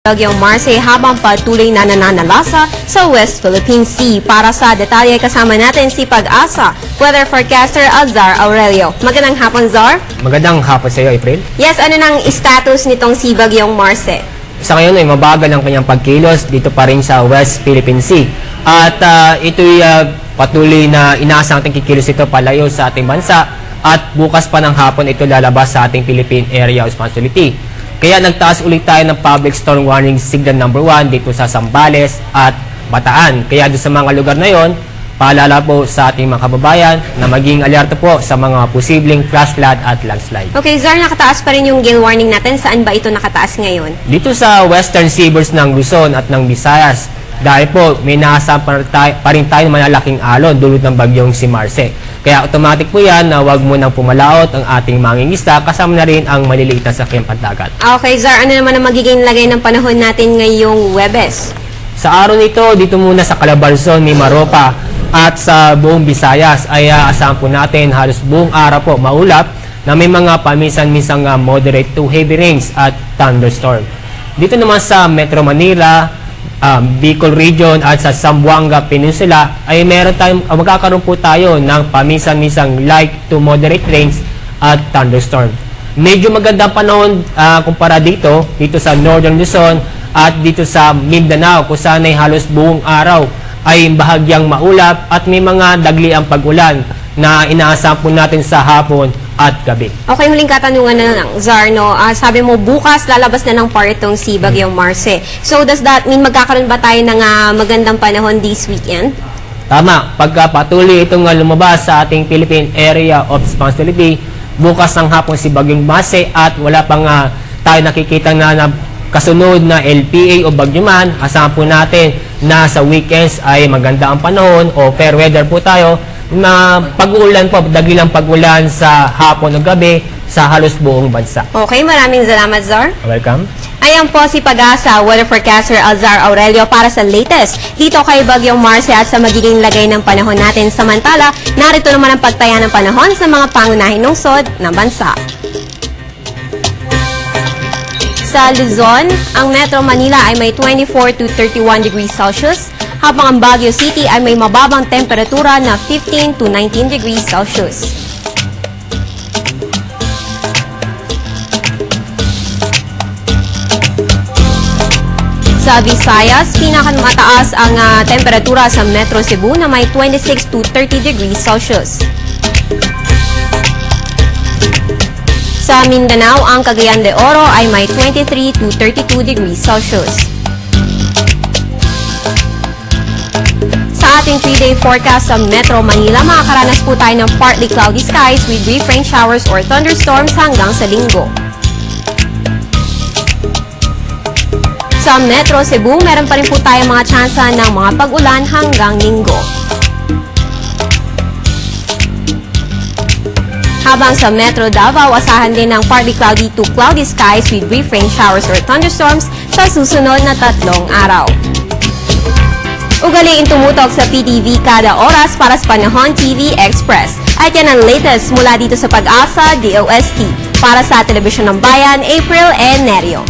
Bagyong Marce habang patuloy na nananalasa sa West Philippine Sea. Para sa detalye kasama natin si Pag-asa weather forecaster Zar Aurelio. Magandang hapon, Zar. Magandang hapon sa iyo, April. Yes, ano nang status nitong si Bagyong Marce? Sa ngayon ay mabagal ang kanyang pagkilos dito pa rin sa West Philippine Sea. At ito'y patuloy na inaasang ating kikilos ito palayo sa ating bansa. At bukas pa ng hapon ito lalabas sa ating Philippine Area of Responsibility. Kaya nagtaas ulit tayo ng public storm warning signal number 1 dito sa Zambales at Bataan. Kaya doon sa mga lugar na yon, paalala po sa ating mga kababayan na maging alerto po sa mga posibleng flash flood at landslide. Okay, Zar, nakataas pa rin yung gale warning natin. Saan ba ito nakataas ngayon? Dito sa western seaboards ng Luzon at ng Visayas. Dahil po may nasa pa rin tayo malalaking alon dulot ng bagyong si Marce. Kaya automatic po yan na huwag mo nang pumalaot ang ating mangingisda kasama na rin ang maliliit na sakyang pandagat. Okay, Zar, ano naman ang magiging lagay ng panahon natin ngayong Huwebes? Sa araw nito, dito muna sa Calabarzon, Mimaropa at sa buong Visayas ay aasahan po natin halos buong araw po maulap na may mga paminsan-minsang moderate to heavy rains at thunderstorm. Dito naman sa Metro Manila, Bicol Region at sa Zamboanga Peninsula ay magkakaroon po tayo ng paminsan-minsang light to moderate rains at thunderstorm. Medyo magandang panahon kumpara dito sa Northern Luzon at dito sa Mindanao kung saan ay halos buong araw ay bahagyang maulap at may mga dagliang pag-ulan na inaasahan po natin sa hapon at gabi. Okay, huling katanungan na lang, Zar, no? Sabi mo, bukas lalabas na ng par itong si Bagyong Marce. So, does that mean magkakaroon ba tayo ng magandang panahon this weekend? Tama. Pagka patuloy itong lumabas sa ating Philippine Area of Responsibility, bukas ng hapon si Bagyong Marce at wala pang tayo nakikita na kasunod na LPA o Bagyoman, asahan po natin na sa weekends ay maganda ang panahon o fair weather po tayo na pag-uulan po, dagilang pag-ulan sa hapon o gabi sa halos buong bansa. Okay, maraming salamat, Zar. Welcome. Ayan po si Pag-asa weather forecaster Zar Aurelio para sa latest dito kay Bagyong Marce at sa magiging lagay ng panahon natin. Samantala, narito naman ang pagtaya ng panahon sa mga pangunahing lungsod ng bansa. Sa Luzon, ang Metro Manila ay may 24 to 31 degrees Celsius, habang ang Baguio City ay may mababang temperatura na 15 to 19 degrees Celsius. Sa Visayas, pinakamataas ang temperatura sa Metro Cebu na may 26 to 30 degrees Celsius. Sa Mindanao, ang Cagayan de Oro ay may 23 to 32 degrees Celsius. Sa ating 3-day forecast sa Metro Manila, makakaranas po tayo ng partly cloudy skies with brief rain showers or thunderstorms hanggang sa Linggo. Sa Metro Cebu, meron pa rin po tayo mga tsansa ng mga pag-ulan hanggang Linggo. Habang sa Metro Davao, asahan din ng partly cloudy to cloudy skies with brief rain showers or thunderstorms sa susunod na 3 araw. Ugaliin tumutok sa PTV kada oras para sa Panahon TV Express. At yan ang latest mula dito sa Pag-asa, DOST. Para sa Telebisyon ng Bayan, April and Nerio.